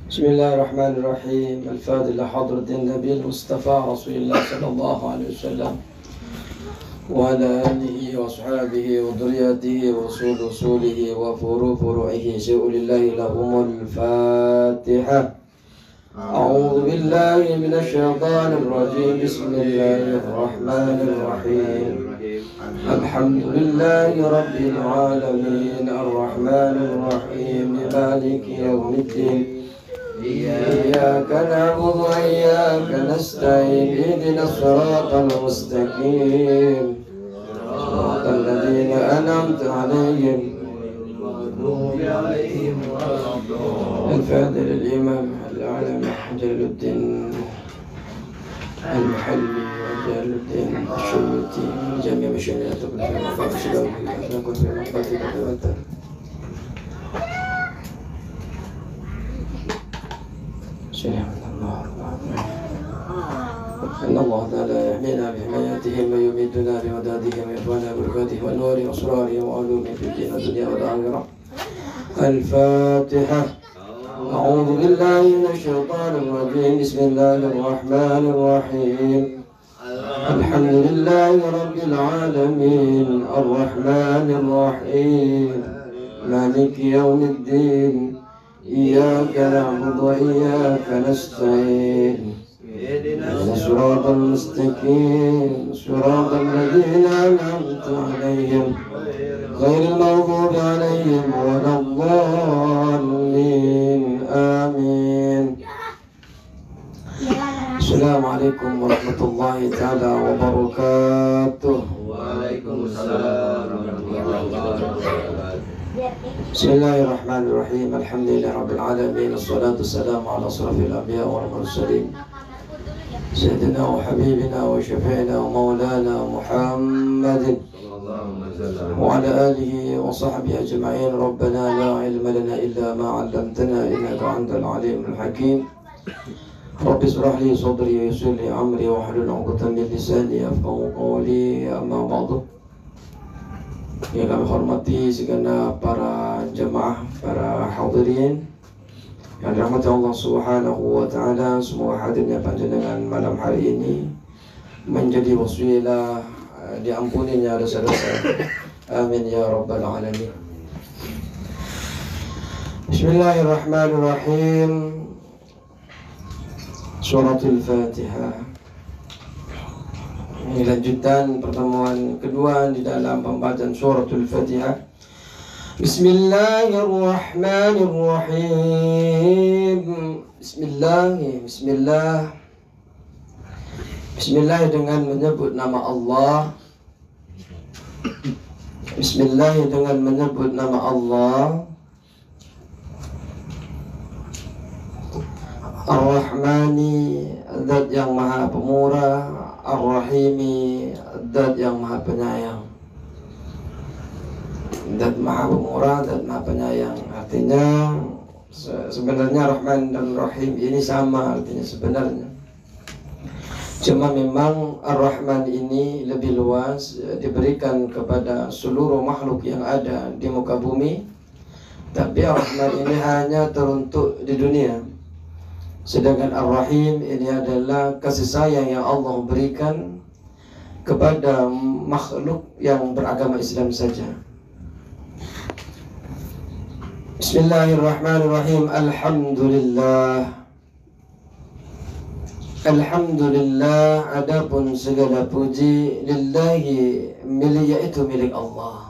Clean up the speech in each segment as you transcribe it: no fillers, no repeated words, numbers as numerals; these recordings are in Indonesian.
بسم الله الرحمن الرحيم. الفاتحة لحضرة النبي المصطفى رسول الله صلى الله عليه وسلم وعلى آله وأصحابه وذريته وصول رسوله وفروعه شيء لله لهم الفاتحة. أعوذ بالله من الشيطان الرجيم. بسم الله الرحمن الرحيم. الحمد لله رب العالمين الرحمن الرحيم مالك يوم الدين إياك نعبد وإياك نستعين اهدنا الصراط المستقيم صراط الذين أنعمت عليهم الفاضل الإمام الأعلم جلال الدين المحلي وجلال الدين الشيوطي جميع مشايخ إن الله تعالى يحمينا بحمايتهم ويميتنا بمدادهم ويرفعنا بركاته والنور وأسرارهم وعلومهم في الدين والدنيا والآخرة. الفاتحة. أعوذ بالله من الشيطان الرجيم. بسم الله الرحمن الرحيم. الحمد لله رب العالمين الرحمن الرحيم مالك يوم الدين إياك نعبد وإياك نستعين اهدنا الصراط المستقيم صراط الذين أنعمت عليهم غير المغضوب عليهم ولا الضالين آمين. السلام عليكم ورحمة الله تعالى وبركاته. Waalaikumsalam warahmatullahi wabarakatuh. بسم الله الرحمن الرحيم. الحمد لله رب العالمين الصلاة والسلام على أشرف الأنبياء والمرسلين سيدنا وحبيبنا وشفيعنا ومولانا محمد وعلى آله وصحبه أجمعين. ربنا لا علم لنا إلا ما علمتنا إنك أنت العليم الحكيم. رب اشرح لي صدري ويسر لي أمري واحلل عقدة من لساني يفقهوا قولي. أما بعد. Yang kami hormati segenap para jemaah, para hadirin yang dirahmati Allah Subhanahu wa taala, semua hadirnya panjenengan malam hari ini menjadi wasilah diampuninya dosa-dosa. Amin ya rabbal alamin. Bismillahirrahmanirrahim. Suratul Fatihah. Ini lanjutan pertemuan kedua di dalam pembacaan suratul Fatihah. Bismillahirrahmanirrahim. Bismillah dengan menyebut nama Allah. Bismillah dengan menyebut nama Allah. Ar-Rahmani, zat yang maha pemurah. Ar-Rahimi, zat yang maha penyayang. Zat maha pemurah, zat maha penyayang. Artinya sebenarnya Rahman dan Rahim ini sama artinya sebenarnya. Cuma memang Ar-Rahman ini lebih luas, diberikan kepada seluruh makhluk yang ada di muka bumi. Tapi Ar-Rahman ini hanya teruntuk di dunia. Sedangkan Ar-Rahim ini adalah kasih sayang yang Allah berikan kepada makhluk yang beragama Islam saja. Bismillahirrahmanirrahim. Alhamdulillah. Alhamdulillah, adapun segala puji lillahi, yaitu milik Allah.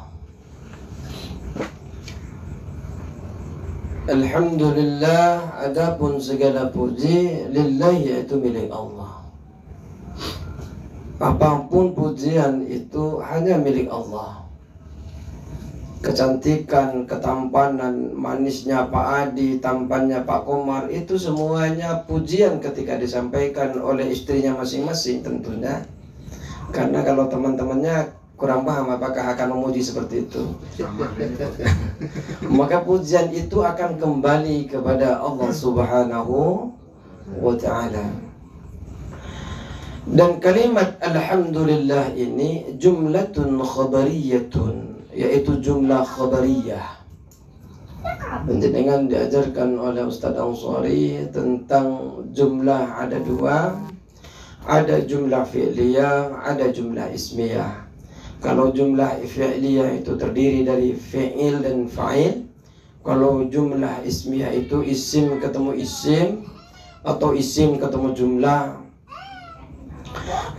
Alhamdulillah, adapun segala puji lillahi, yaitu milik Allah. Apapun pujian itu hanya milik Allah. Kecantikan, ketampanan, manisnya Pak Adi, tampannya Pak Komar, itu semuanya pujian ketika disampaikan oleh istrinya masing-masing tentunya. Karena kalau teman-temannya kurang paham apakah akan memuji seperti itu, maka pujian itu akan kembali kepada Allah Subhanahu wa ta'ala. Dan kalimat alhamdulillah ini jumlatun khabariyatun, yaitu jumlah khabariyah. Panjenengan diajarkan oleh Ustadz Ansari tentang jumlah ada dua, ada jumlah fi'liyah, ada jumlah ismiyah. Kalau jumlah fi'liyah itu terdiri dari fi'il dan fa'il. Kalau jumlah ismiyah itu isim ketemu isim atau isim ketemu jumlah,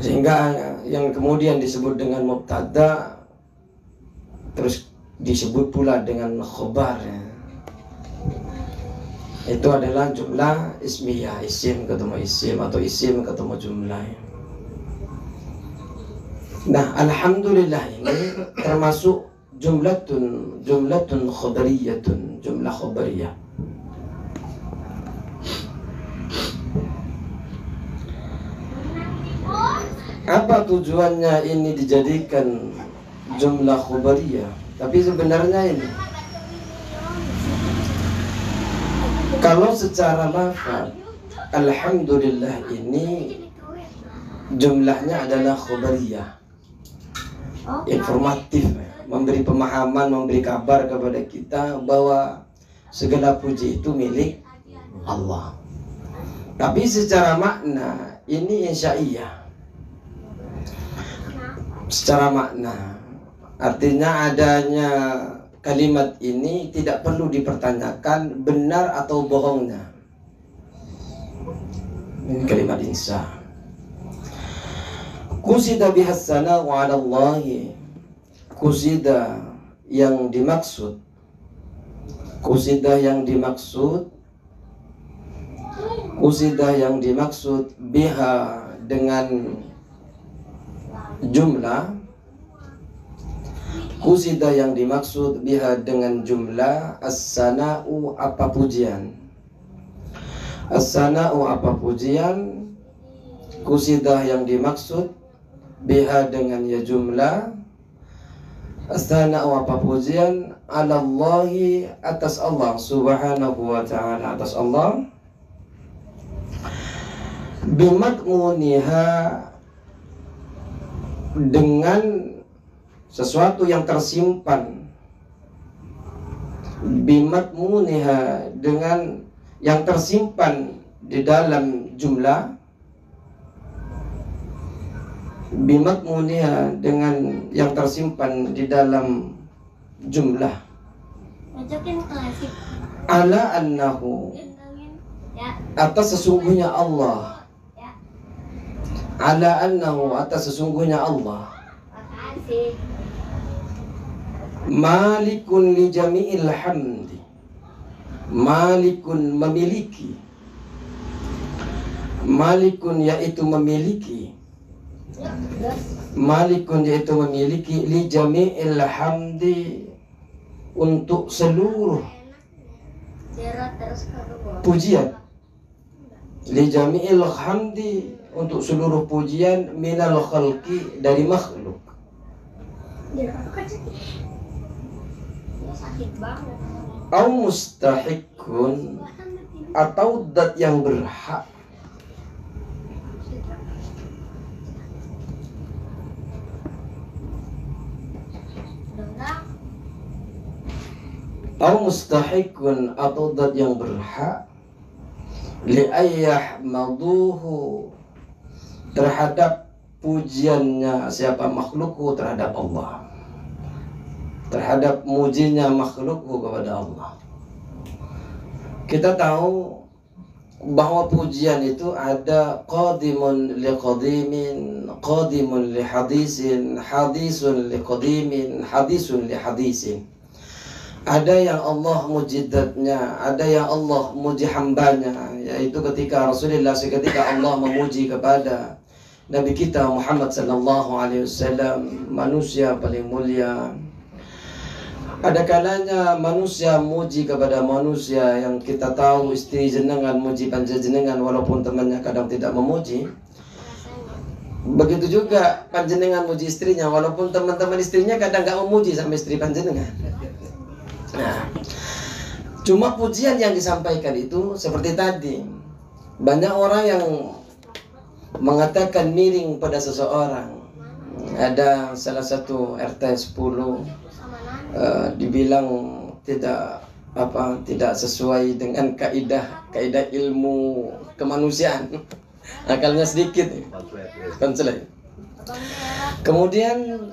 sehingga yang kemudian disebut dengan mubtada terus disebut pula dengan khobar. Itu adalah jumlah ismiyah, isim ketemu isim atau isim ketemu jumlah. Nah, alhamdulillah ini termasuk jumlatun khabariyatun, jumlah khabariyah. Apa tujuannya ini dijadikan jumlah khabariyah? Tapi sebenarnya ini, kalau secara lafaz alhamdulillah ini jumlahnya adalah khabariyah, informatif, memberi pemahaman, memberi kabar kepada kita bahwa segala puji itu milik Allah. Tapi secara makna ini insya'iyah. Secara makna artinya adanya kalimat ini tidak perlu dipertanyakan benar atau bohongnya. Ini kalimat insya. Qusida bihas sana'u 'ala Allahi. Qusida yang dimaksud, qusida yang dimaksud, qusida yang dimaksud biha dengan jumlah, qusida yang dimaksud biha dengan jumlah as-sana'u apa pujian, as-sana'u apa pujian, qusida yang dimaksud biha dengan ya jumlah, as-sana'u apa pujian, ala Allahi atas Allah subhanahu wa ta'ala, atas Allah, bimadmuniha dengan sesuatu yang tersimpan, bimadmuniha dengan yang tersimpan di dalam jumlah, bimadmuniha dengan yang tersimpan di dalam jumlah, ala annahu atas sesungguhnya Allah, ala annahu atas sesungguhnya Allah, malikun li jami'il hamdi, malikun memiliki, malikun yaitu memiliki, malikun yaitu memiliki, li jami'il hamdi untuk seluruh pujian, li jami'il hamdi untuk seluruh pujian, minal khalqi dari makhluk, au mustahiqun atau dat yang berhak, au mustahiqun atau dat yang berhak, li ayyahmaduhu terhadap pujiannya siapa makhlukku terhadap Allah, terhadap mujinya makhlukku kepada Allah. Kita tahu bahwa pujian itu ada qadimun li qadimin, qadimun li hadisin, hadisun li qadimin, hadisun li hadisin. Ada yang Allah mujidatnya, ada yang Allah muji hambanya, yaitu ketika Rasulullah seketika Allah memuji kepada Nabi kita Muhammad sallallahu alaihi wasallam, manusia paling mulia. Ada kalanya manusia muji kepada manusia yang kita tahu istri jenengan muji panjenengan walaupun temannya kadang tidak memuji. Begitu juga panjenengan muji istrinya walaupun teman-teman istrinya kadang gak memuji sama istri panjenengan. Nah, cuma pujian yang disampaikan itu seperti tadi, banyak orang yang mengatakan miring pada seseorang. Ada salah satu RT 10 dibilang tidak tidak sesuai dengan kaidah ilmu kemanusiaan. Akalnya sedikit, konslet. Kemudian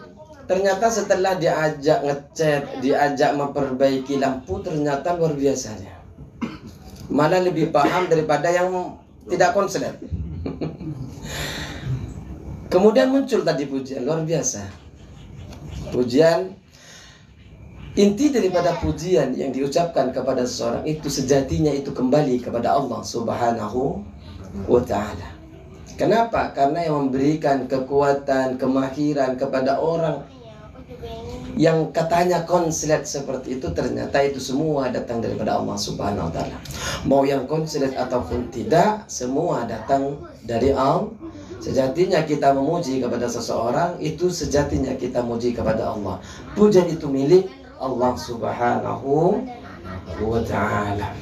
ternyata setelah diajak ngecat, diajak memperbaiki lampu, ternyata luar biasanya. Malah lebih paham daripada yang tidak konslet. Kemudian muncul tadi pujian luar biasa. Pujian, inti daripada pujian yang diucapkan kepada seseorang itu sejatinya itu kembali kepada Allah Subhanahu wa ta'ala. Kenapa? Karena yang memberikan kekuatan, kemahiran kepada orang yang katanya konslet seperti itu, ternyata itu semua datang daripada Allah Subhanahu wa ta'ala. Mau yang konslet ataupun tidak, semua datang dari Allah. Sejatinya kita memuji kepada seseorang, itu sejatinya kita memuji kepada Allah. Pujian itu milik Allah Subhanahu wa ta'ala.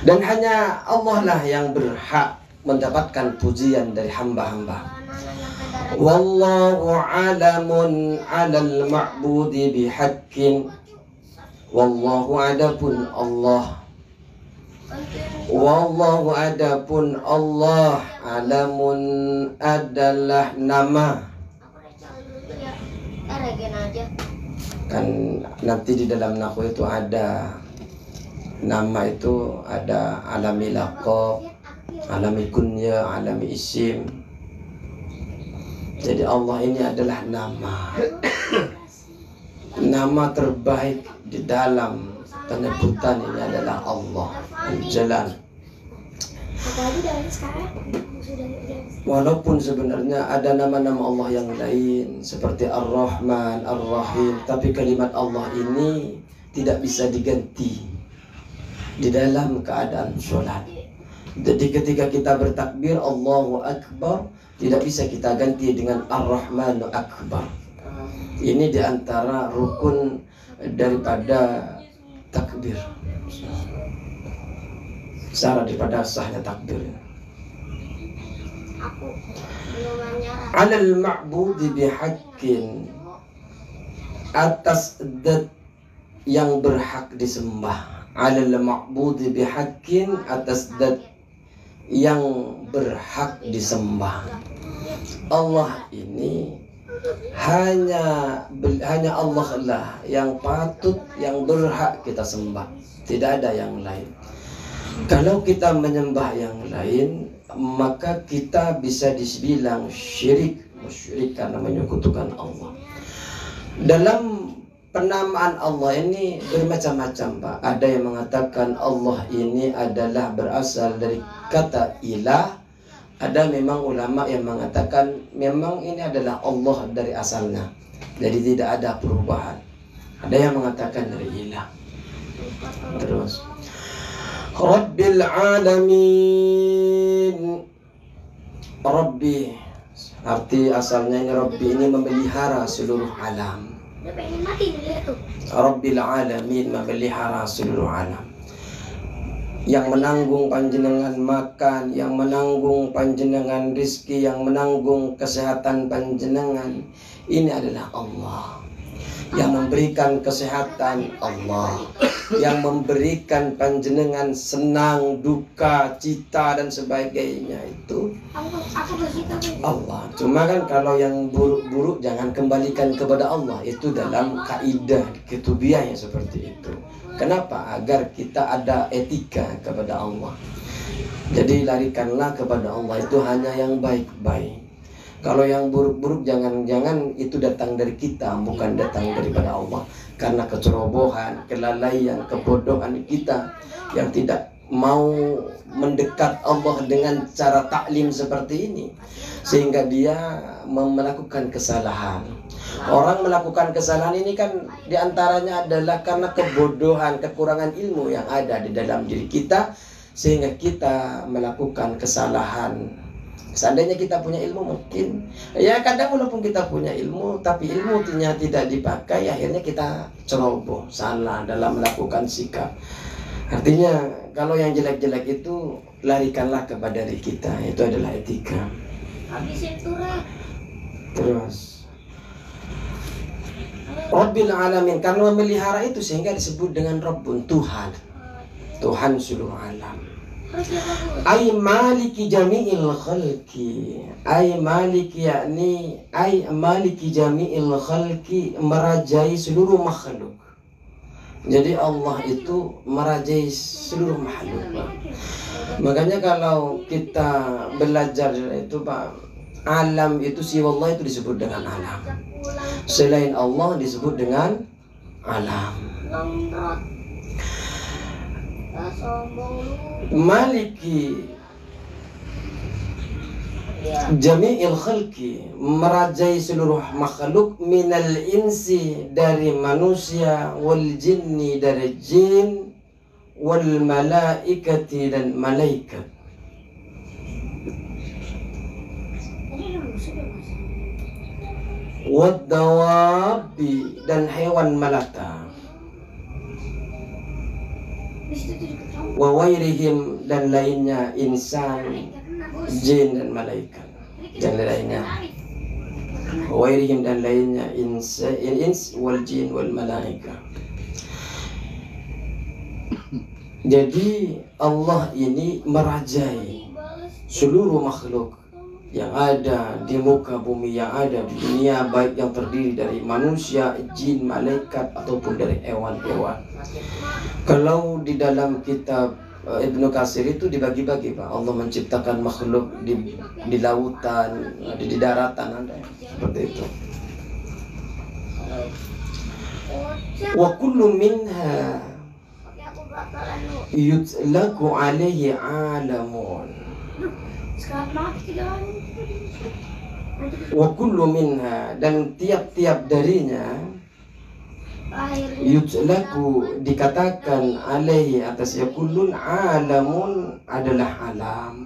Dan hanya Allah lah yang berhak mendapatkan pujian dari hamba-hamba. Wallahu alamun 'alal ma'budi bihaqqin. Wallahu adapun Allah. Wallahu adapun Allah, alamun adalah nama. Kan nanti di dalam nahwu itu ada nama, itu ada alami laqab, alami kunya, alami isim. Jadi Allah ini adalah nama. Nama terbaik di dalam penyebutan ini adalah Allah Al-Jalal. Walaupun sebenarnya ada nama-nama Allah yang lain seperti Ar-Rahman, Ar-Rahim, tapi kalimat Allah ini tidak bisa diganti di dalam keadaan sholat. Jadi ketika kita bertakbir Allahu Akbar, tidak bisa kita ganti dengan Ar-Rahmanu Akbar. Ini diantara rukun daripada takbir, syarat daripada sahnya takbir. Alal ma'budi bihaqqin, atas zat yang berhak disembah. Alal ma'budi bihaqqin, atas zat yang berhak disembah. Allah ini hanya Allah lah yang patut, yang berhak kita sembah. Tidak ada yang lain. Kalau kita menyembah yang lain, maka kita bisa dibilang musyrik karena menyekutukan Allah. Dalam penamaan Allah ini bermacam-macam, Pak. Ada yang mengatakan Allah ini adalah berasal dari kata ilah. Ada memang ulama yang mengatakan memang ini adalah Allah dari asalnya, jadi tidak ada perubahan. Ada yang mengatakan dari ilah. Terus Rabbil alamin. Rabbi, arti asalnya ini Rabbi ini memelihara seluruh alam. Rabbil alamin, memelihara seluruh alam. Yang menanggung panjenengan makan, yang menanggung panjenengan rizki, yang menanggung kesehatan panjenengan, ini adalah Allah. Yang memberikan kesehatan Allah, yang memberikan panjenengan senang, duka, cita dan sebagainya itu Allah. Cuma kan kalau yang buruk-buruk jangan kembalikan kepada Allah. Itu dalam kaidah ketubiah yang seperti itu. Kenapa? Agar kita ada etika kepada Allah. Jadi larikanlah kepada Allah itu hanya yang baik-baik. Kalau yang buruk-buruk jangan-jangan itu datang dari kita, bukan datang daripada Allah. Karena kecerobohan, kelalaian, kebodohan kita yang tidak mau mendekat Allah dengan cara taklim seperti ini, sehingga dia melakukan kesalahan. Orang melakukan kesalahan ini kan diantaranya adalah karena kebodohan, kekurangan ilmu yang ada di dalam diri kita, sehingga kita melakukan kesalahan. Seandainya kita punya ilmu mungkin, ya kadang walaupun kita punya ilmu, tapi ilmu tidak dipakai, akhirnya kita ceroboh, salah dalam melakukan sikap. Artinya kalau yang jelek-jelek itu larikanlah kepada diri kita, itu adalah etika. Terus Rabbil alamin, karena memelihara itu sehingga disebut dengan Rabbun, Tuhan, Tuhan seluruh alam. Ay maliki jami'il khalqi, ay maliki yakni ay maliki jami'il khalqi, merajai seluruh makhluk. Jadi Allah itu merajai seluruh makhluk. Makanya kalau kita belajar itu Pak, alam itu siwa Allah itu disebut dengan alam. Selain Allah disebut dengan alam. Maliki jami'il khalqi, merajai seluruh makhluk, minal insi dari manusia, wal jinni dari jin, wal malaikati dan malaikat. Wad dawabi dan hewan melata. Wa wairihim dan lainnya, insan, jin dan malaikat dan lainnya. Wa wairihim dan lainnya, ins wal jin wal malaikat. Jadi Allah ini merajai seluruh makhluk yang ada di muka bumi, yang ada di dunia, baik yang terdiri dari manusia, jin, malaikat ataupun dari hewan-hewan. Kalau di dalam kitab Ibnu Katsir itu dibagi-bagi Pak, Allah menciptakan makhluk di lautan, di daratan, ada seperti itu. Wa kullu minha yutlaqu alaihi alamun. Wa kullu minha, dan tiap-tiap darinya, yutlaqu dikatakan, alaihi atas ya kullun, alamun adalah alam.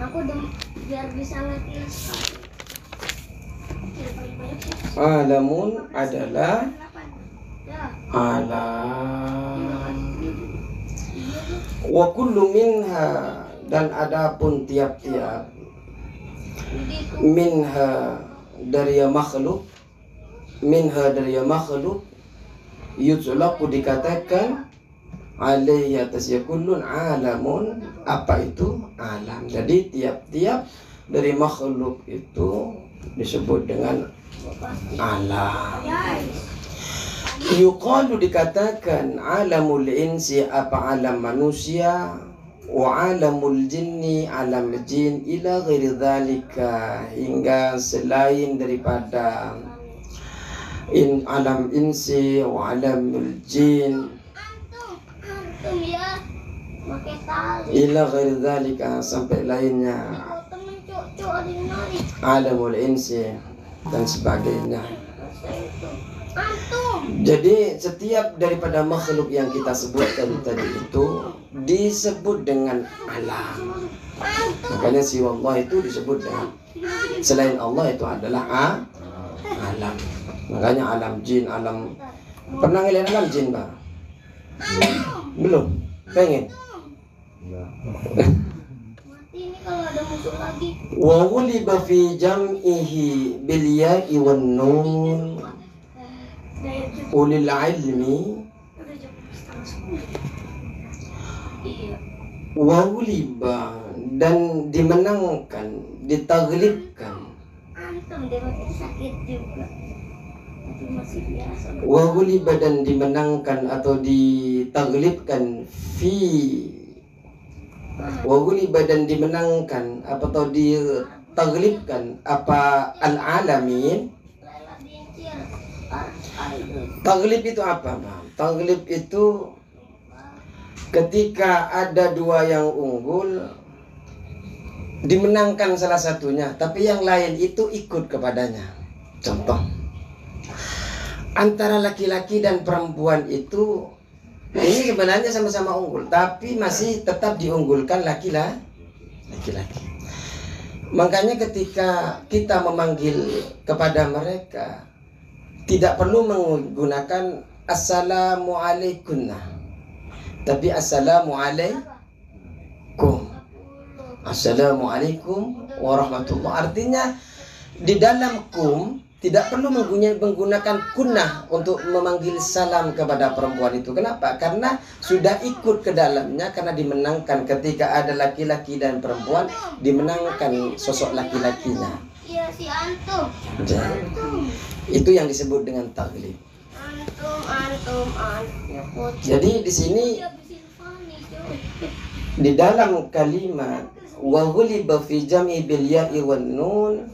Aku biar bisa ngerti. Alamun adalah alam. Wa kullu minha, dan adapun tiap-tiap, minha dari makhluk, minha dari makhluk, yutlaqu dikatakan, alaihi atas ya kullun alamun, apa itu alam. Jadi tiap-tiap dari makhluk itu disebut dengan alam. Yuqalu dikatakan, alamul insi apa alam manusia, wa alamul jinni alam jin, ila ghairi dzalika, hingga selain daripada alam insi wa alamul jin, ila ghairi dzalika, sampai lainnya, alamul insi dan sebagainya. Jadi setiap daripada makhluk yang kita sebutkan tadi itu disebut dengan alam. Makanya siwa Allah itu disebut dengan, selain Allah itu adalah alam. Makanya alam jin, alam. Pernah ngeliat alam jin Pak? Belum? Pengen? Wa ghuliba fi jam'ihi bil ya'i wan nun ulil ilmi, wa ghuliba dan dimenangkan, ditaglibkan, wa ghuliba dan dimenangkan atau ditaglibkan, fi wa ghuliba dan dimenangkan atau ditaglibkan apa al-alamin. Taglib itu apa Bang? Taglib itu ketika ada dua yang unggul, dimenangkan salah satunya, tapi yang lain itu ikut kepadanya. Contoh, antara laki-laki dan perempuan itu, ini sebenarnya sama-sama unggul, tapi masih tetap diunggulkan laki-laki. Makanya ketika kita memanggil kepada mereka, tidak perlu menggunakan assalamualaikum, tapi assalamualaikum. Assalamualaikum warahmatullah. Artinya di dalam kum tidak perlu menggunakan kunnah untuk memanggil salam kepada perempuan itu. Kenapa? Karena sudah ikut ke dalamnya, karena dimenangkan ketika ada laki-laki dan perempuan, dimenangkan sosok laki-lakinya. Iya si antum. Itu yang disebut dengan taglib. Antum. Jadi di sini di dalam kalimat wa ghuliba fi jam'i bil ya'i wan nun,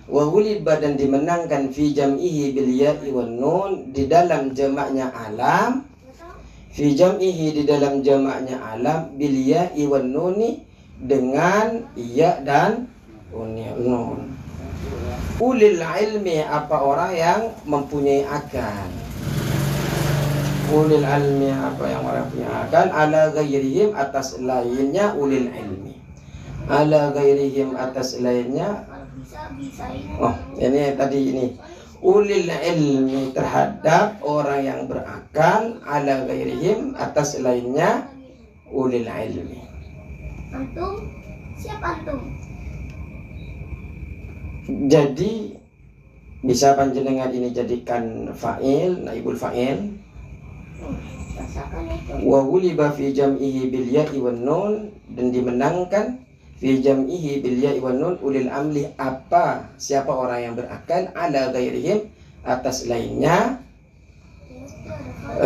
wa ghuliba dan dimenangkan fi jam'ihi bil ya'i wan nun, di dalam jamaknya alam, fi jam'ihi di dalam jamaknya alam, bil ya'i wan nuni dengan ya dan nun. Ulil ilmi apa orang yang mempunyai akal. Ulil ilmi apa yang orang punya akal, ala ghairihim atas lainnya ulil ilmi. Ala ghairihim atas lainnya. Oh, ini tadi ini. Ulil ilmi terhadap orang yang berakal, ala ghairihim atas lainnya ulil ilmi. Antum? Siapa antum? Jadi bisa panjenengan ini jadikan fa'il, naibul fa'il. Rasakan itu. Wa ghuliba fi jam'ihi bil ya'i wan nun, dan dimenangkan fi jam'ihi bil ya'i wan nun ulil amli apa siapa orang yang berakal, ala ghairihim atas lainnya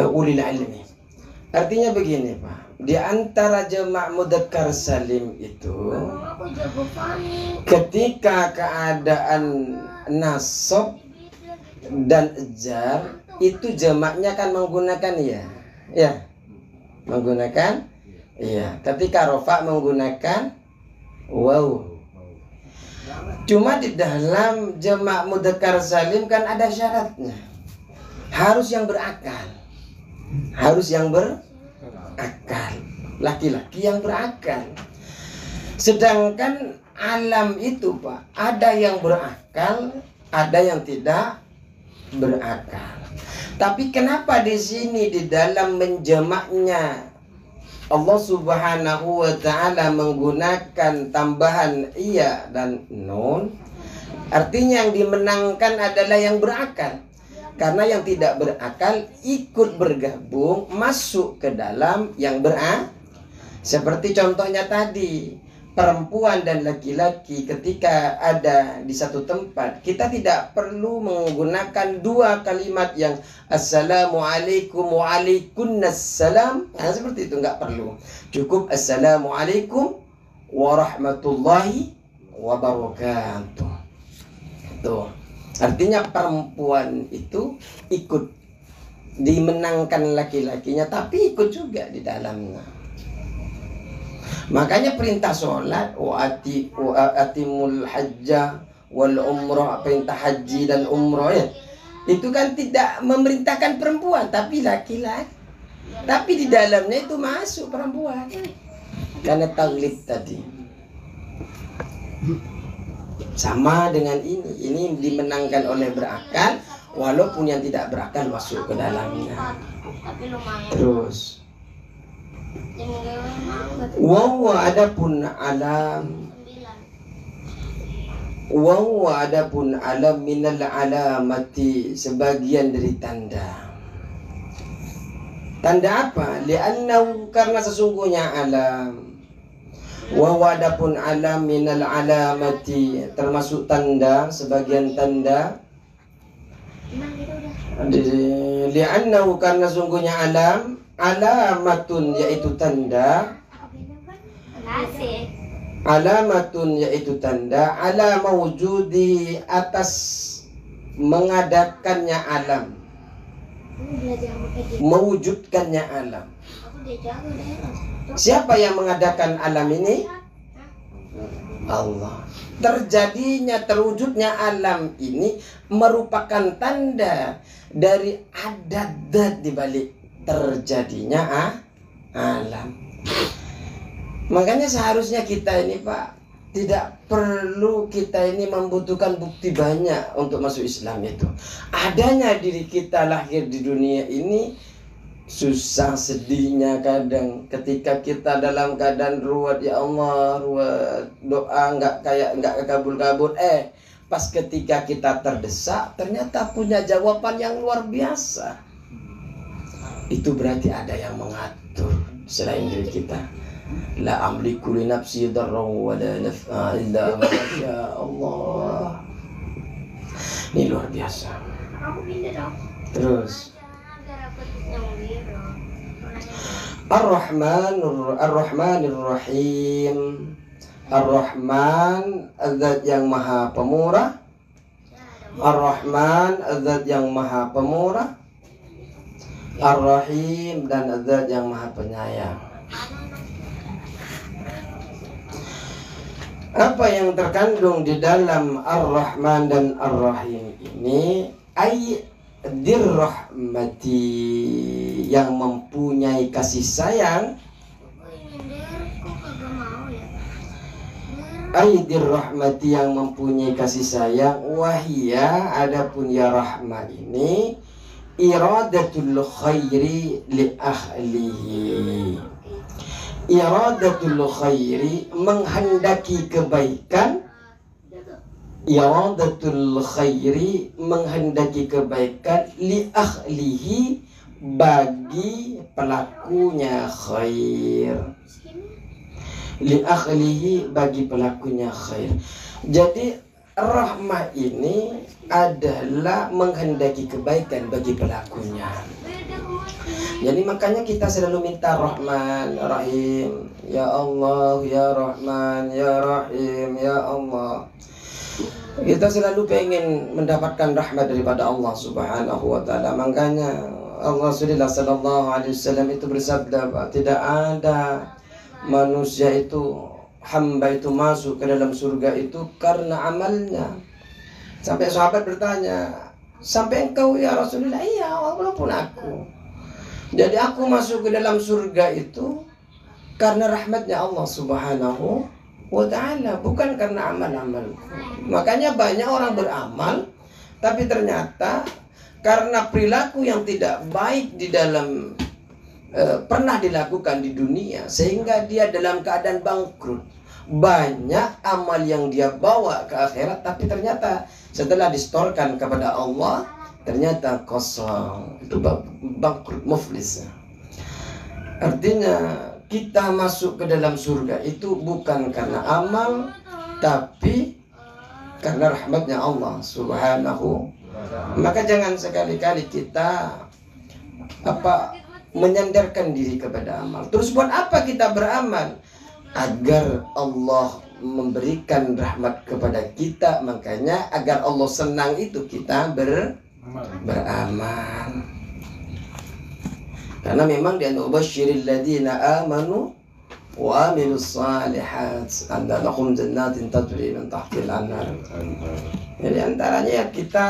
ulil ilmi. Artinya begini Pak, di antara jamak mudzakkar salim itu Aku jago panik. ketika keadaan nasab dan jar itu jamaknya kan menggunakan ya menggunakan ketika rofa menggunakan waw. Cuma di dalam jamak mudzakkar salim kan ada syaratnya, harus yang berakal, laki-laki yang berakal. Sedangkan alam itu Pak, ada yang berakal, ada yang tidak berakal. Tapi kenapa di sini di dalam menjamaknya Allah Subhanahu wa taala menggunakan tambahan iya dan nun? Artinya yang dimenangkan adalah yang berakal. Karena yang tidak berakal ikut bergabung masuk ke dalam yang berakal. Seperti contohnya tadi, perempuan dan laki-laki ketika ada di satu tempat, kita tidak perlu menggunakan dua kalimat yang assalamualaikum waalaikumsalam. Nah, seperti itu nggak perlu. Cukup assalamualaikum warahmatullahi wabarakatuh. Tuh. Artinya perempuan itu ikut dimenangkan laki-lakinya, tapi ikut juga di dalamnya. Makanya perintah sholat atimul hajjah wal umrah, perintah haji dan umrah itu kan tidak memerintahkan perempuan tapi laki-laki. Tapi di dalamnya itu masuk perempuan karena taglib tadi. Sama dengan ini dimenangkan oleh berakal, walaupun yang tidak berakal masuk ke dalamnya. Tapi lumayan. Terus wawa adapun alam minal alamati, sebagian dari tanda. Tanda apa? Li'annahu, karena sesungguhnya alam. Wawa adapun alam minal alamati, termasuk tanda, sebagian tanda. Li'annahu, karena sesungguhnya alam, alamatun yaitu tanda, alamatun yaitu tanda, ala mawjudi atas mengadakannya alam, mewujudkannya alam. Siapa yang mengadakan alam ini? Allah. Terjadinya, terwujudnya alam ini merupakan tanda dari adat di balik terjadinya alam. Makanya seharusnya kita ini Pak, tidak perlu kita ini membutuhkan bukti banyak untuk masuk Islam itu. Adanya diri kita lahir di dunia ini susah sedihnya kadang ketika kita dalam keadaan ruwet, ya Allah ruwet, doa nggak kabul-kabul, pas ketika kita terdesak ternyata punya jawaban yang luar biasa. Itu berarti ada yang mengatur selain diri kita. La amliku li nafsi darran wa la naf'a illa ma syaa Allah. Ini luar biasa. Aku pindah dong. Terus Gara yang biru. Ar-Rahmanir Rahim. Ar-Rahman, Zat yang Maha Pemurah. Ar-Rahman, Zat yang Maha Pemurah. Ar-Rahim, dan Zat yang Maha Penyayang. Apa yang terkandung di dalam Ar-Rahman dan Ar-Rahim ini? Dirrahmati, yang mempunyai kasih sayang. Dirrahmati, yang mempunyai kasih sayang. Wahia, adapun ya rahmah ini, iradatul khairi li ahlihi. Iradatul khairi, menghendaki kebaikan. Iradatul khairi, menghendaki kebaikan, li ahlihi, bagi pelakunya khair. Li ahlihi, bagi pelakunya khair. Jadi rahmah ini adalah menghendaki kebaikan bagi pelakunya. Jadi makanya kita selalu minta Rahman, Rahim. Ya Allah, Ya Rahman, Ya Rahim, Ya Allah. Kita selalu pengen mendapatkan rahmat daripada Allah Subhanahu wa ta'ala. Makanya Rasulullah sallallahu alaihi wasallam itu bersabda, tidak ada manusia itu, hamba itu masuk ke dalam surga itu karena amalnya. Sampai sahabat bertanya, sampai engkau ya Rasulullah? Iya, walaupun aku. Jadi aku masuk ke dalam surga itu karena rahmatnya Allah Subhanahu wa ta'ala, bukan karena amal-amalku. Makanya banyak orang beramal, tapi ternyata karena perilaku yang tidak baik di dalam pernah dilakukan di dunia, sehingga dia dalam keadaan bangkrut. Banyak amal yang dia bawa ke akhirat, tapi ternyata setelah distorkan kepada Allah, ternyata kosong. Itu bangkrut, muflis. Artinya kita masuk ke dalam surga itu bukan karena amal, tapi karena rahmatnya Allah Subhanahu. Maka jangan sekali-kali kita menyandarkan diri kepada amal. Terus buat apa kita beramal? Agar Allah memberikan rahmat kepada kita. Makanya agar Allah senang itu kita beramal. Karena memang di antara basyiril ladzina amanu wa amilus salihat anna lahum jannatin tajri min tahtiha al-anhar. Jadi antaranya ya kita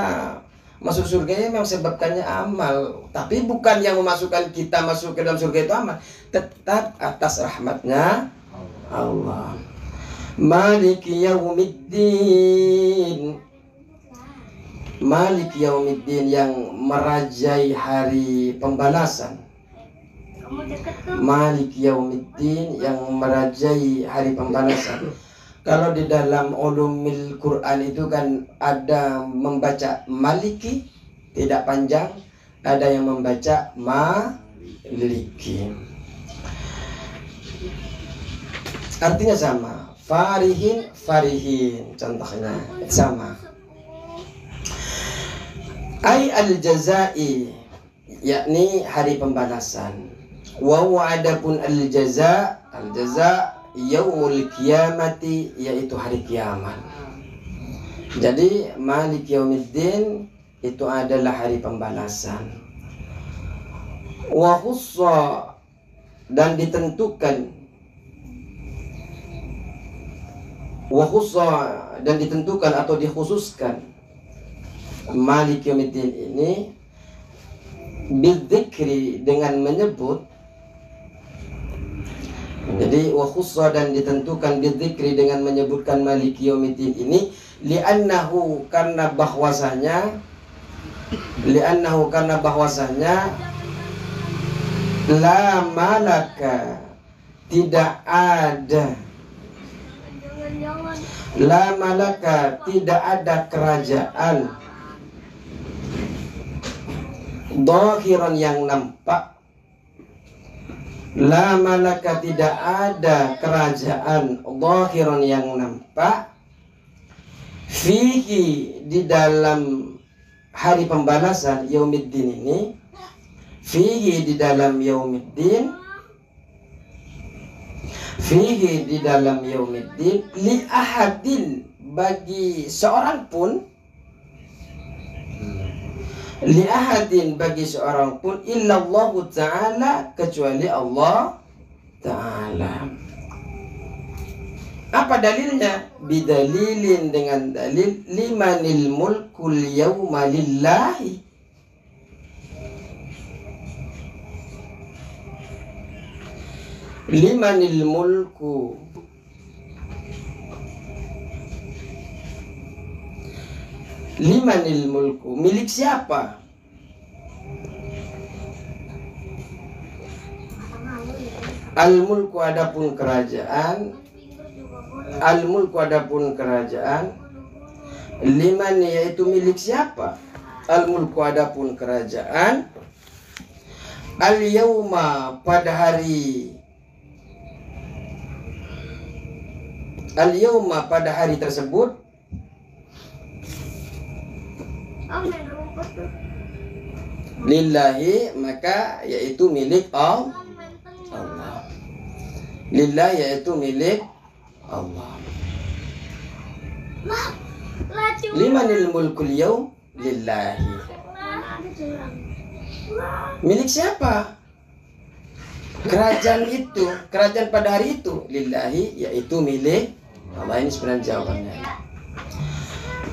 masuk surga memang sebabkannya amal, tapi bukan yang memasukkan kita masuk ke dalam surga itu amal, tetap atas rahmatnya Allah. Maliki yaumiddin. Maliki yaumiddin, yang merajai hari pembalasan. Malik yaumiddin, yang merajai hari pembalasan. Kalau di dalam ulumil Quran itu kan ada membaca maliki, tidak panjang. Ada yang membaca maliki. Artinya sama. Farihin, farihin. Contohnya sama. Ay al-jazai, yakni hari pembalasan. Wa wa'adapun al-jaza, al-jaza yaumul qiyamati, yaitu hari kiamat. Jadi Malik yaumiddin itu adalah hari pembalasan. Wa khussa, dan ditentukan. Wa khussa, dan ditentukan atau dikhususkan Malik yaumiddin ini bidzikri, dengan menyebut. Jadi wa khussa, dan ditentukan bidzikri, dengan menyebutkan Maliki yaumiddin ini, li'annahu, karena bahwasanya La malaka, tidak ada. Jangan-jangan. La malaka, tidak ada kerajaan. Dhahiran, yang nampak. La malaka, tidak ada kerajaan. Dhahiran, yang nampak. Fihi, di dalam hari pembalasan Yaumiddin ini. Fihi, di dalam Yaumiddin. Fihi, di dalam Yaumiddin. Li ahadin, bagi seorang pun. Li ahadin, bagi seorang pun. Illallahu ta'ala, kecuali Allah ta'ala. Apa dalilnya? Bidalilin, dengan dalil. Limanil mulkul yawma lillahi. Limanil mulku, limanil mulku, milik siapa? Al mulku, adapun kerajaan. Al mulku, adapun kerajaan. Liman, yaitu milik siapa? Al mulku, adapun kerajaan. Al yauma, pada hari. Al yauma, pada hari tersebut. Lillahi, maka yaitu milik Allah. Lillahi, yaitu milik Allah. Limanil mulkul yaum lillahi. Milik siapa? Kerajaan itu, kerajaan pada hari itu lillahi, yaitu milik Allah. Ini sebenarnya jawabannya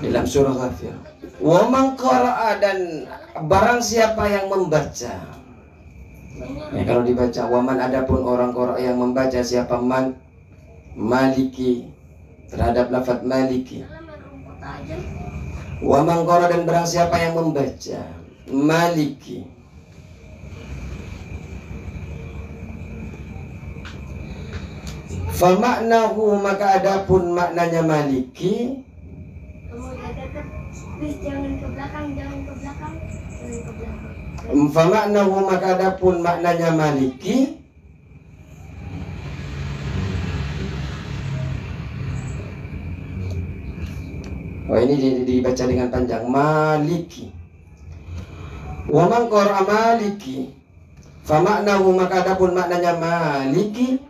dalam surah Ghafir. Wa man qara'a, dan barang siapa yang membaca. Ya, kalau dibaca waman, adapun orang qara'a yang membaca, siapa? Man, maliki, terhadap lafaz maliki. Wa man qara'a, dan barang siapa yang membaca maliki. Fa maknahu, maka adapun maknanya maliki. Jangan ke belakang, jangan ke belakang, jangan ke belakang. Fa maknahu, maka adapun maknanya maliki. Oh, ini dibaca dengan panjang, maliki. Wa man qara'a maliki. Fa maknahu, maka adapun maknanya maliki.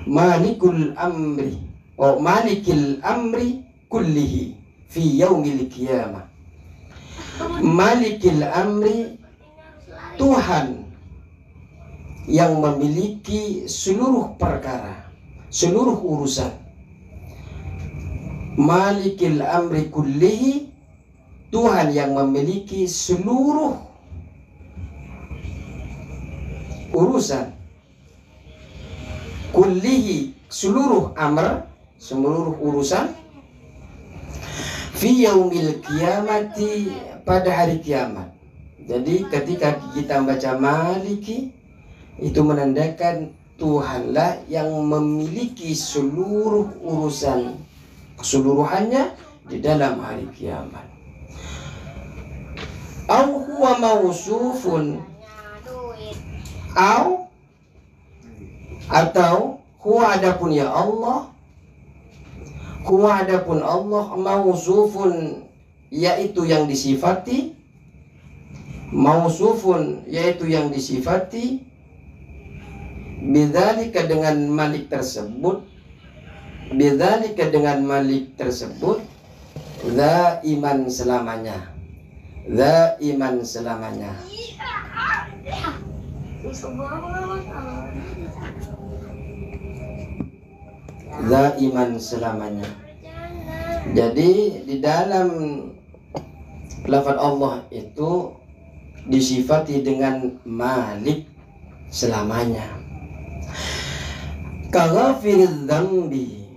Malikul amri, oh malikil amri kullihi fi yaumil qiyamah. Malikil amri, Tuhan yang memiliki seluruh perkara, seluruh urusan. Malikil amri kullihi, Tuhan yang memiliki seluruh urusan. Kullihi, seluruh amr, seluruh urusan. Fi yaumil qiyamati, pada hari kiamat. Jadi ketika kita membaca maliki, itu menandakan Tuhanlah yang memiliki seluruh urusan keseluruhannya di dalam hari kiamat. Au huwa mausufun, atau huwa, adapun ya Allah, huwa, adapun Allah, mausufun, yaitu yang disifati. Mausufun, yaitu yang disifati. Bidzalika, dengan malik tersebut. Bidzalika, dengan malik tersebut. Dzaiman, selamanya. Dzaiman, selamanya. Dzaiman, selamanya. Jadi di dalam lafaz Allah itu disifati dengan malik, selamanya. Kaghafiriz dzambi,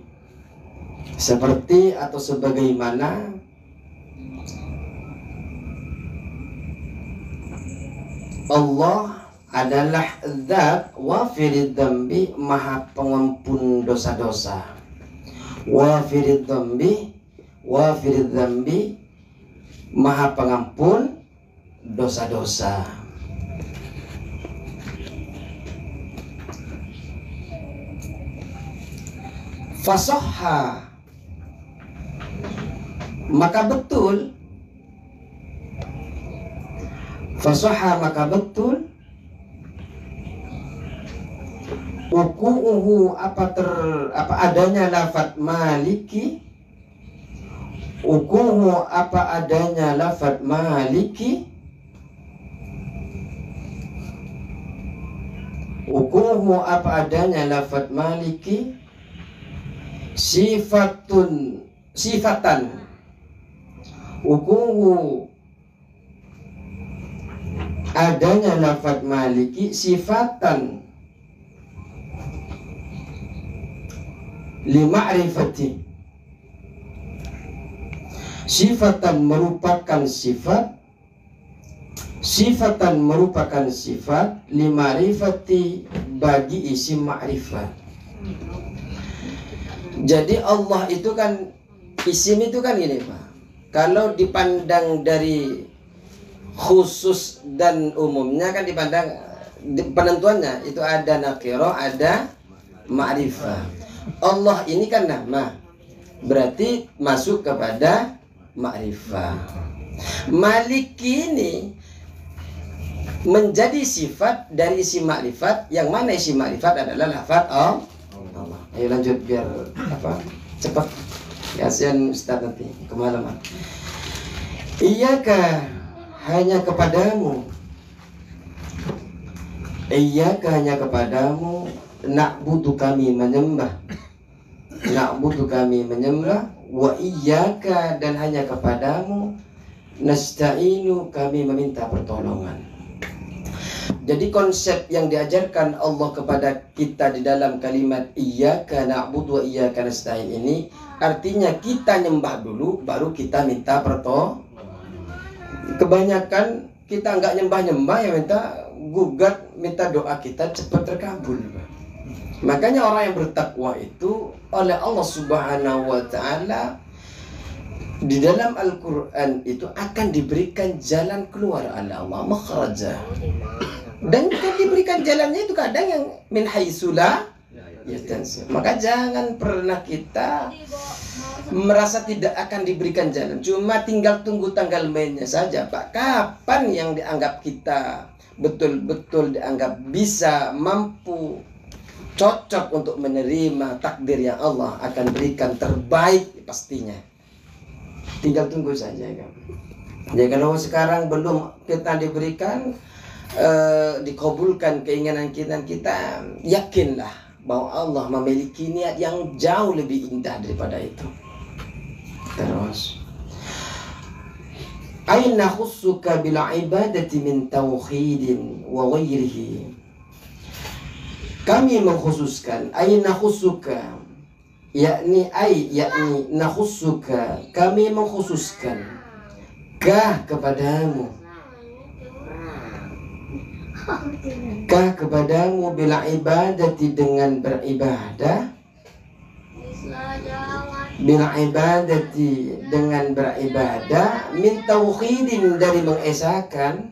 seperti atau sebagaimana Allah adalah zat wafirid dzambi, maha pengampun dosa-dosa. Wafirid dzambi, maha pengampun dosa-dosa. Fasoha, maka betul. Fasoha, maka betul. Uku'uhu, apa adanya lafaz maliki. Uku'uhu, apa adanya lafaz maliki. Uku'uhu, apa adanya lafaz maliki. Sifatan. Uku'uhu, adanya lafaz maliki sifatan lima'rifati. Sifatan merupakan sifat, sifatan merupakan sifat lima'rifati, bagi isim ma'rifat. Jadi Allah itu kan, isim itu kan gini Pak, kalau dipandang dari khusus dan umumnya kan dipandang penentuannya itu ada nakirah, ada ma'rifah. Allah ini kan nama, berarti masuk kepada ma'rifah. Maliki ini menjadi sifat dari isim ma'rifat, yang mana isim ma'rifat adalah lafaz Allah. Ayo lanjut biar cepat. Kasihan Ustaz nanti kemalaman. Iyyaka, hanya kepadamu. Iyyaka, hanya kepadamu. Na'budu, kami menyembah. Na'budu, kami menyembah. Wa iyyaka, dan hanya kepadamu. Nasta'inu, kami meminta pertolongan. Jadi konsep yang diajarkan Allah kepada kita di dalam kalimat iyyaka na'budu wa iyyaka nasta'in ini artinya kita nyembah dulu baru kita minta pertolongan. Kebanyakan kita nggak nyembah-nyembah, ya minta gugat, minta doa kita cepat terkabul. Makanya orang yang bertakwa itu oleh Allah Subhanahu wa taala di dalam Al-Quran itu akan diberikan jalan keluar oleh Allah, makhraja. Dan juga diberikan jalannya itu kadang yang min haitsula yastansi. Maka jangan pernah kita merasa tidak akan diberikan jalan, cuma tinggal tunggu tanggal mainnya saja Pak. Kapan yang dianggap kita betul-betul dianggap bisa, mampu, cocok untuk menerima takdir yang Allah akan berikan terbaik pastinya. Tinggal tunggu saja kan. Jadi kalau sekarang belum kita diberikan dikabulkan keinginan kita, yakinlah bahwa Allah memiliki niat yang jauh lebih indah daripada itu. Terus aina khussuka bil ibadati min tauhidin wa ghairihi. Kami mengkhususkan, aina khussuka, yakni nakhussuka, kami mengkhususkan kah kepadamu, kah kepadamu bila ibadati, dengan beribadah, bila ibadati, dengan beribadah, min tauhidin, dari mengesahkan,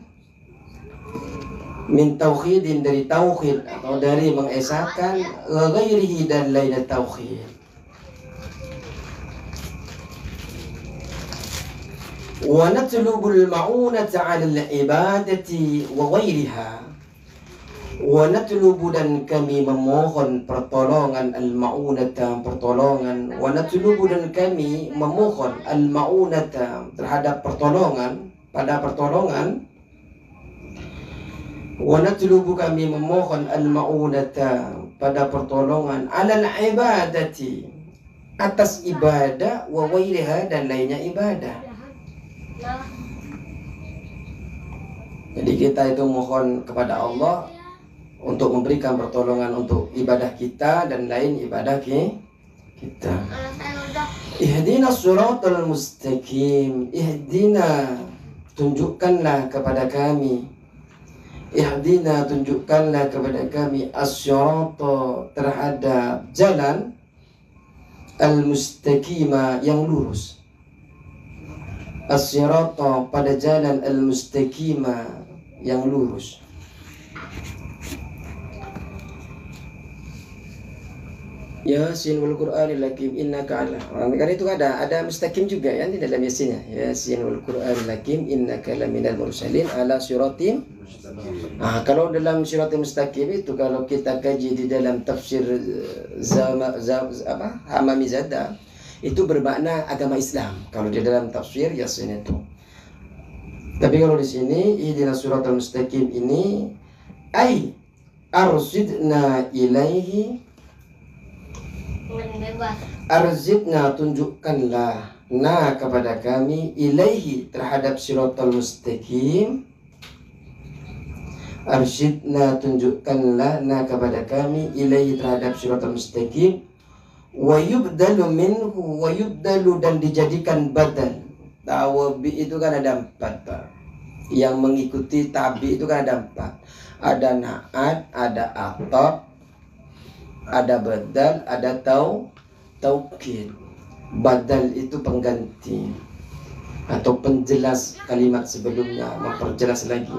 min tauhidin, dari tauhid atau dari mengesahkan, ghairihi, dan lain tauhid. Wa natlubul ma'unata 'alal ibadati wa ghairiha. Wa natlubu, dan kami memohon pertolongan, al-ma'unata, pertolongan. Wa natlubu, dan kami memohon al-ma'unata, terhadap pertolongan, pada pertolongan. Wa natlubu, kami memohon al-ma'unata, pada pertolongan, alal ibadati, atas ibadah, wa ghairiha, dan lainnya ibadah. Jadi kita itu mohon kepada Allah untuk memberikan pertolongan untuk ibadah kita dan lain ibadah kita. Ihdina suratal mustaqim. Ihdina, tunjukkanlah kepada kami Ihdina, tunjukkanlah kepada kami as-sirata, terhadap jalan al-mustaqima, yang lurus. As-sirata, pada jalan al-mustaqima, yang lurus. Yasin wal Qur'anil Hakim innaka ala. Karena itu ada mustaqim juga ya di dalam Yasinnya. Yasin wal Qur'anil Hakim innaka laminal mursalin ala siratim. Kalau dalam siratim mustaqim itu, kalau kita kaji di dalam tafsir Hamami Zada, itu bermakna agama Islam kalau di dalam tafsir Yasin itu. Tapi kalau di sini ihdinas siratal mustaqim ini ai arsidna ilaihi, arzidna, tunjukkanlah, na, kepada kami, ilaihi, terhadap siratal mustaqim. Arsyidna, tunjukkanlah, na, kepada kami, ilaihi, terhadap siratal mustaqim. Wa yubdalu minhu, wa yubdalu, dan dijadikan badal. Tawabi itu kan ada 4 Pak. Yang mengikuti tabi itu kan ada 4. Ada na'at, ada atab, ada badal, ada taukid. Badal itu pengganti atau penjelas kalimat sebelumnya, memperjelas lagi.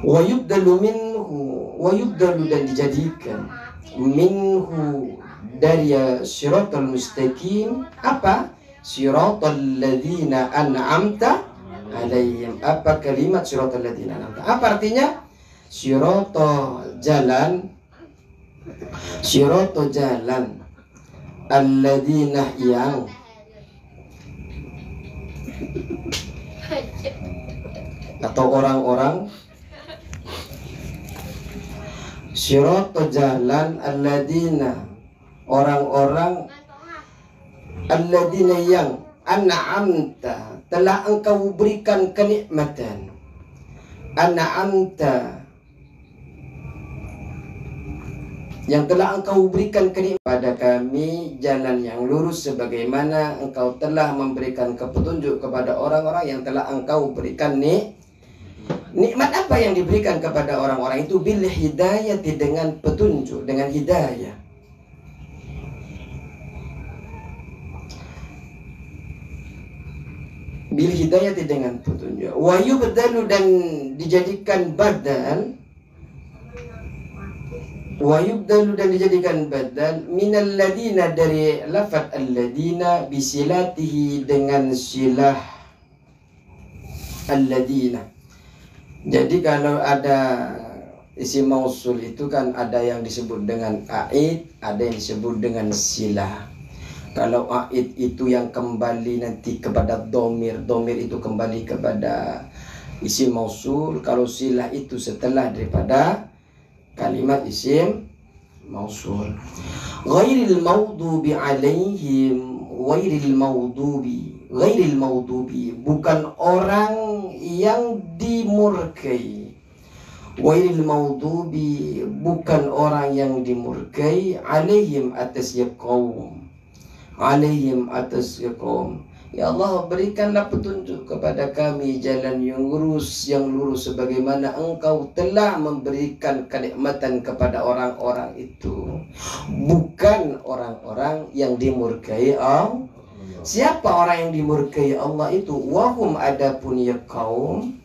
Wa yubdalu minhu, wa yubdalu, dan dijadikan, minhu, dari siratal mustaqim, apa? Siratal ladzina an'amta alaihim. Apa kalimat siratal ladzina an'amta? Apa artinya? Siratal, jalan, siratal, jalan, alladzina, yang, atau orang-orang, siratal, jalan, alladzina, orang-orang, alladzina, yang, an'amta, telah engkau berikan kenikmatan, an'amta, yang telah engkau berikan kenikmatan pada kami, jalan yang lurus, sebagaimana engkau telah memberikan petunjuk kepada orang-orang yang telah engkau berikan nikmat. Apa yang diberikan kepada orang-orang itu? Bil hidayati, dengan petunjuk, dengan hidayah. Bil hidayati, dengan petunjuk. Wa yubdalu, dan dijadikan badal. Wa yubdalu, dan dijadikan badal, minal ladina, dari lafaz alladina, bisilatihi, dengan silah alladina. Jadi kalau ada isim mausul itu kan ada yang disebut dengan aid, ada yang disebut dengan silah. Kalau aid itu yang kembali nanti kepada domir, domir itu kembali kepada isim mausul. Kalau silah itu setelah daripada kalimat isim mausul. Ghairil maghdubi alaihim, ghairil maghdubi, ghairil maghdubi, bukan orang yang dimurkai. Ghairil maghdubi, bukan orang yang dimurkai, alaihim, atas ya kaum, alaihim, atas ya kaum. Ya Allah, berikanlah petunjuk kepada kami jalan yang lurus sebagaimana engkau telah memberikan kenikmatan kepada orang-orang itu, bukan orang-orang yang dimurkai Allah. Siapa orang yang dimurkai Allah itu? Wahum, adapun ya kaum,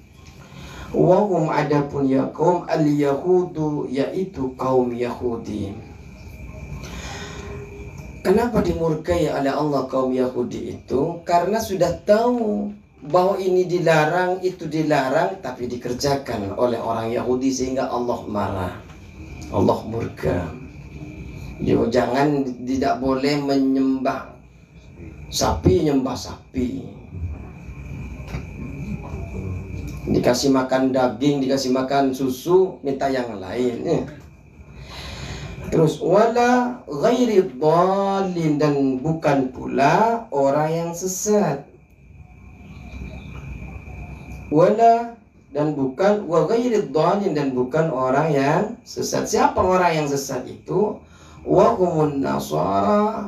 wahum, adapun ya kaum, al-yahudu, yaitu kaum Yahudi. Kenapa dimurkai oleh Allah kaum Yahudi itu? Karena sudah tahu bahwa ini dilarang, itu dilarang, tapi dikerjakan oleh orang Yahudi sehingga Allah marah, Allah murka. Jangan, tidak boleh menyembah sapi, nyembah sapi. Dikasih makan daging, dikasih makan susu, minta yang lain. Terus wala ghairi dhalin, dan bukan pula orang yang sesat. Wala, dan bukan, wa ghairi dhalin, dan bukan orang yang sesat. Siapa orang yang sesat itu? Wa humun nasara,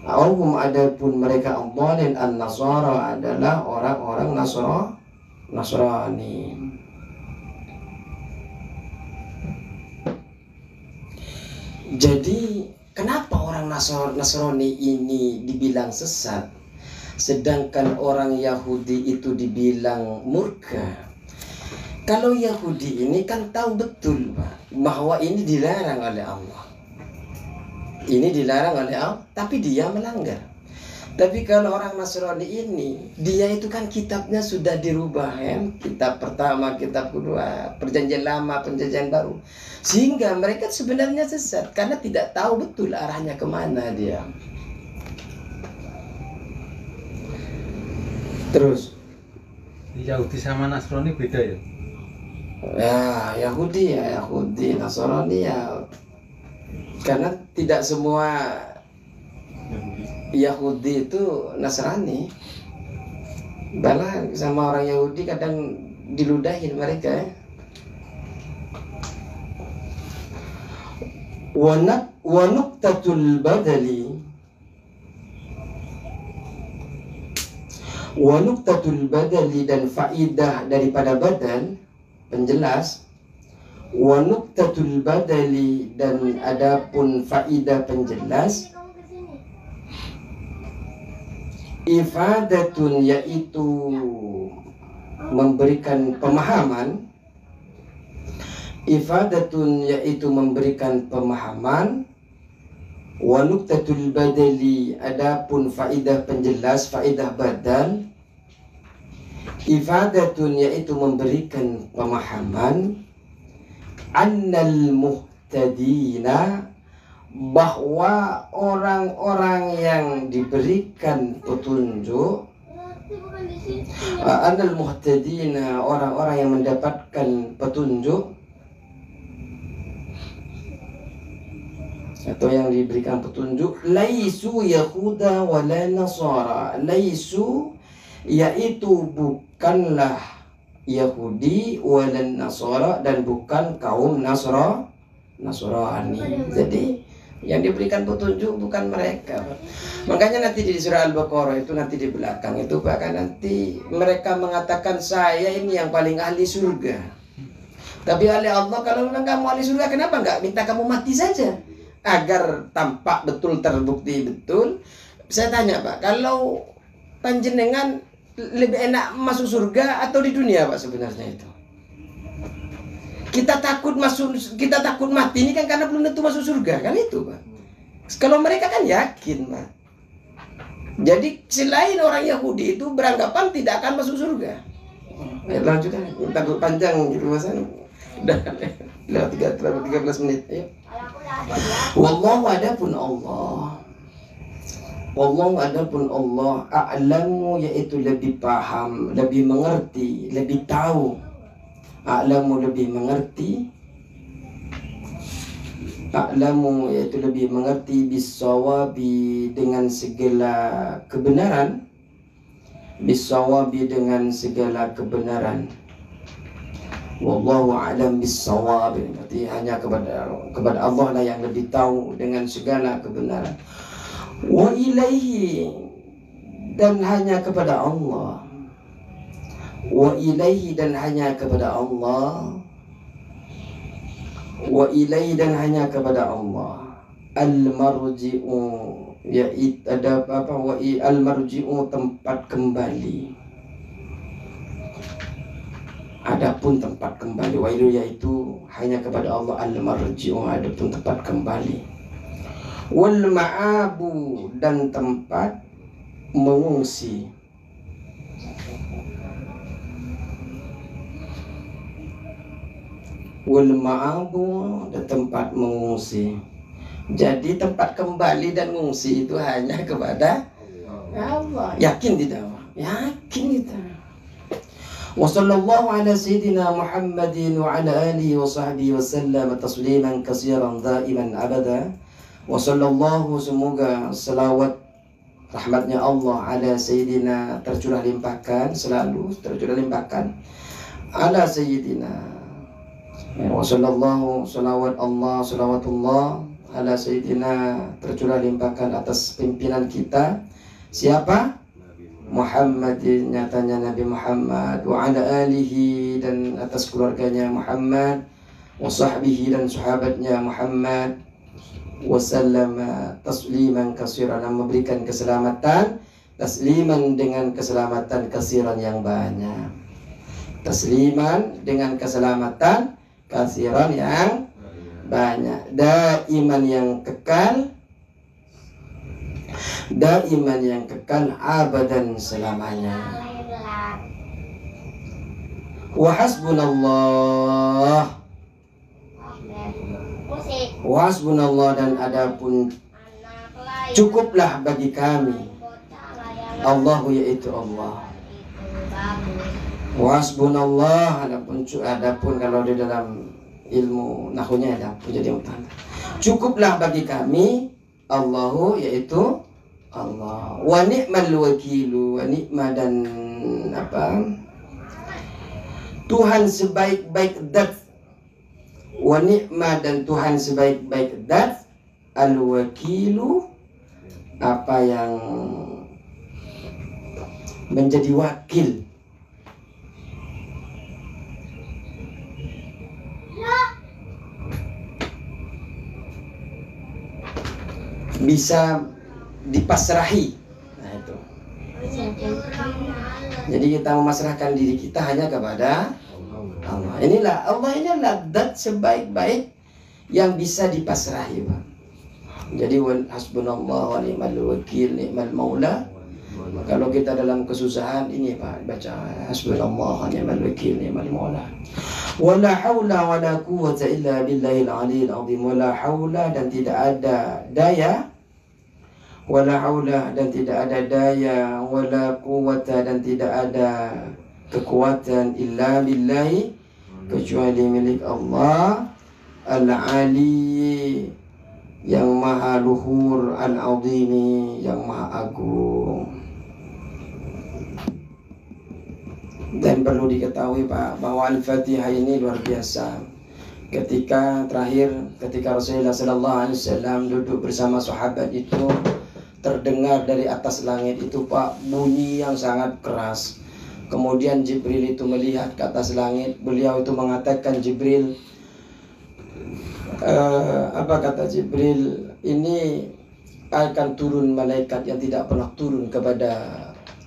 wahum, adapun mereka, dhalin, an-nasara, adalah orang-orang Nasrani. Jadi kenapa orang Nasrani ini dibilang sesat, sedangkan orang Yahudi itu dibilang murka? Kalau Yahudi ini kan tahu betul, Pak, bahwa ini dilarang oleh Allah. Ini dilarang oleh Allah, tapi dia melanggar. Tapi kalau orang Nasrani ini, dia itu kan kitabnya sudah dirubah, ya? Kitab pertama, kitab kedua, perjanjian lama, perjanjian baru. Sehingga mereka sebenarnya sesat karena tidak tahu betul arahnya kemana dia. Terus Yahudi sama Nasrani beda ya? ya Yahudi, Nasrani ya, karena tidak semua Yahudi itu Nasrani. Bahkan sama orang Yahudi kadang diludahin mereka, ya. Wa nuktatul badali, wa nuktatul badali, dan faidah daripada badal, penjelas. Wa nuktatul badali, dan adapun faidah penjelas. Ifadatun, yaitu memberikan pemahaman. Ifadatun, yaitu memberikan pemahaman. Wa nuktatul badali, adapun faidah penjelas, faidah badal. Ifadatun, yaitu memberikan pemahaman. Annal muhtadina, bahwa orang-orang yang diberikan petunjuk. Annal muhtadina, orang-orang yang mendapatkan petunjuk atau yang diberikan petunjuk, laisu yahuda wala nasara. Laisu, yaitu bukanlah Yahudi, wala nasara, dan bukan kaum Nasrani. Jadi yang diberikan petunjuk bukan mereka. Makanya nanti di surah Al-Baqarah itu, nanti di belakang itu bahkan nanti mereka mengatakan, saya ini yang paling ahli surga. Tapi oleh Allah, kalau memang kamu ahli surga, kenapa enggak minta kamu mati saja, agar tampak betul, terbukti betul. Saya tanya, Pak, kalau panjenengan lebih enak masuk surga atau di dunia, Pak, sebenarnya itu? Kita takut mati ini kan karena belum tentu masuk surga, kan itu, Pak. Kalau mereka kan yakin, Pak. Jadi selain orang Yahudi itu beranggapan tidak akan masuk surga. Ya, lanjutkan, takut panjang gitu masan. Udah 13 menit. Ayo. Wallahu, adapun Allah. Wallahu, adapun Allah, a'lamu, yaitu lebih paham, lebih mengerti, lebih tahu. A'lamu, lebih mengerti. A'lamu, yaitu lebih mengerti, bis-shawabi, dengan segala kebenaran. Bis-shawabi, dengan segala kebenaran. Wallahu a'lam bis-shawab, berarti hanya kepada Allah lah yang lebih tahu dengan segala kebenaran. Wa ilaihi, dan hanya kepada Allah. Wa ilaihi, dan hanya kepada Allah. Wa ilaihi, dan hanya kepada Allah. Al-marji'u, yaitu ada apa? Wa al-marji'u, tempat kembali. Adapun tempat kembali, wa ilaihi, yaitu hanya kepada Allah. Al-marji'u, adapun tempat kembali. Wal ma'abu, dan tempat mengungsi. Wal ma'abu, dan tempat mengungsi. Jadi tempat kembali dan mengungsi itu hanya kepada Allah. Yakin tidak? Yakin kita. Wa sallallahu ala sayyidina Muhammadin wa ala alihi wa sahbihi wa sallam tasliman katsiran daiman abada. Wa sallallahu, semoga salawat rahmatnya Allah ala sayyidina, tercurah limpahkan, selalu tercurah limpahkan ala sayyidina. Wa sallallahu, salawat Allah, salawatullah ala sayyidina, tercurah limpahkan atas pimpinan kita. Siapa? Muhammadin, nyatanya Nabi Muhammad, wa ala alihi, dan atas keluarganya Muhammad, wa sahbihi, dan sahabatnya Muhammad, wa sallama tasliman katsiran, memberikan keselamatan, tasliman dengan keselamatan katsiran yang banyak. Tasliman dengan keselamatan katsiran yang banyak. Daiman yang kekal, daiman yang kekal, abadan selamanya. Wa hasbunallah, wa hasbunallah, dan adapun cukuplah bagi kami Allahu, yaitu Allah. Wa hasbunallah, adapun kalau di dalam ilmu nahunya ada jadi utama. Cukuplah bagi kami Allahu, yaitu Allah. Wa ni'mal wakilu, wa ni'ma, dan apa? Tuhan sebaik-baik dat. Wa ni'ma, dan Tuhan sebaik-baik dat. Al-wakilu, apa yang menjadi wakil. Bisa dipasrahi. Nah itu. Jadi kita memasrahkan diri kita hanya kepada Allah. Inilah Allah, inilah zat sebaik-baik yang bisa dipasrahi, Pak. Jadi hasbunallah wa ni'mal wakil, ni'mal maula. Kalau kita dalam kesusahan ini, Pak, baca hasbunallah wa ni'mal wakil, ni'mal maula. Wala haula wala quwwata illa billahil aliyil azim. Wala haula, dan tidak ada daya, wala haula, dan tidak ada daya, wala quwwata, dan tidak ada kekuatan, illa billahi, kecuali milik Allah, al-ali, yang maha luhur, al-azimi, yang maha agung. Dan perlu diketahui, Pak, bahwa Al-Fatihah ini luar biasa. Ketika Rasulullah SAW duduk bersama sahabat itu, terdengar dari atas langit itu, Pak, bunyi yang sangat keras. Kemudian Jibril itu melihat ke atas langit. Beliau itu mengatakan, Jibril, apa kata Jibril, ini akan turun malaikat yang tidak pernah turun kepada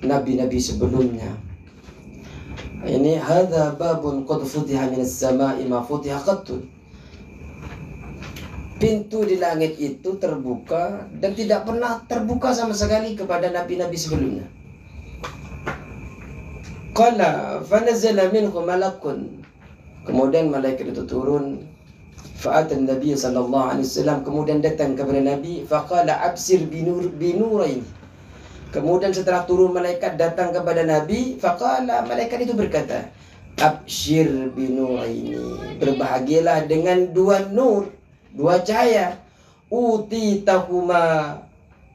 nabi-nabi sebelumnya. Ini hadza babun qad futiha minas sama'i ma futiha qattun. Pintu di langit itu terbuka dan tidak pernah terbuka sama sekali kepada nabi-nabi sebelumnya. Qala fa nazala minhu malakun. Kemudian malaikat itu turun. Fa'atan Nabi sallallahu alaihi wasallam, kemudian datang kepada Nabi, faqala absir binurain. Kemudian setelah turun malaikat datang kepada Nabi, faqala, malaikat itu berkata, absyir binuraini, berbahagialah dengan dua nur, dua cahaya. Utitahuma,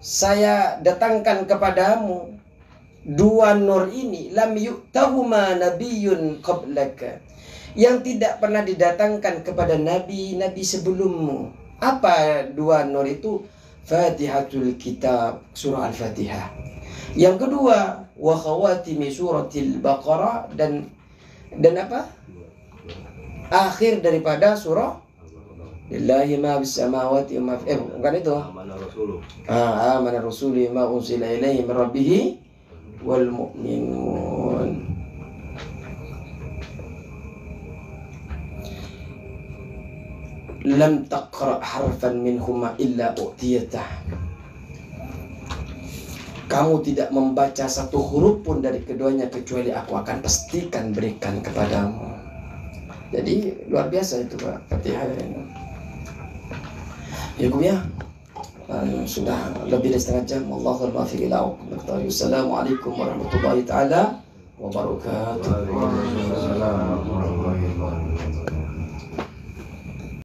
saya datangkan kepadamu dua nur ini, lam yu'tahuma nabiyyun qablaka, yang tidak pernah didatangkan kepada nabi-nabi sebelummu. Apa dua nur itu? Fatihatul Kitab, surah Al-Fatihah. Yang kedua, wa khawatimi suratil Baqarah, dan apa? Akhir daripada surah Lillahi ma bis samawati wa ma fi, bukan itu. Amana rasulu ma unsila ilaihi min rabbih wal mu'minun. Lam taqra harfan minhuma illa u'tiyatah. Kamu tidak membaca satu huruf pun dari keduanya kecuali aku akan pastikan berikan kepadamu. Jadi luar biasa itu, Pak, Fatihah ini. Ya, ya. Sudah lebih dari setengah jam. Allahul muwaffiq ila aqwamit thoriq. Assalamualaikum warahmatullahi taala wabarakatuh.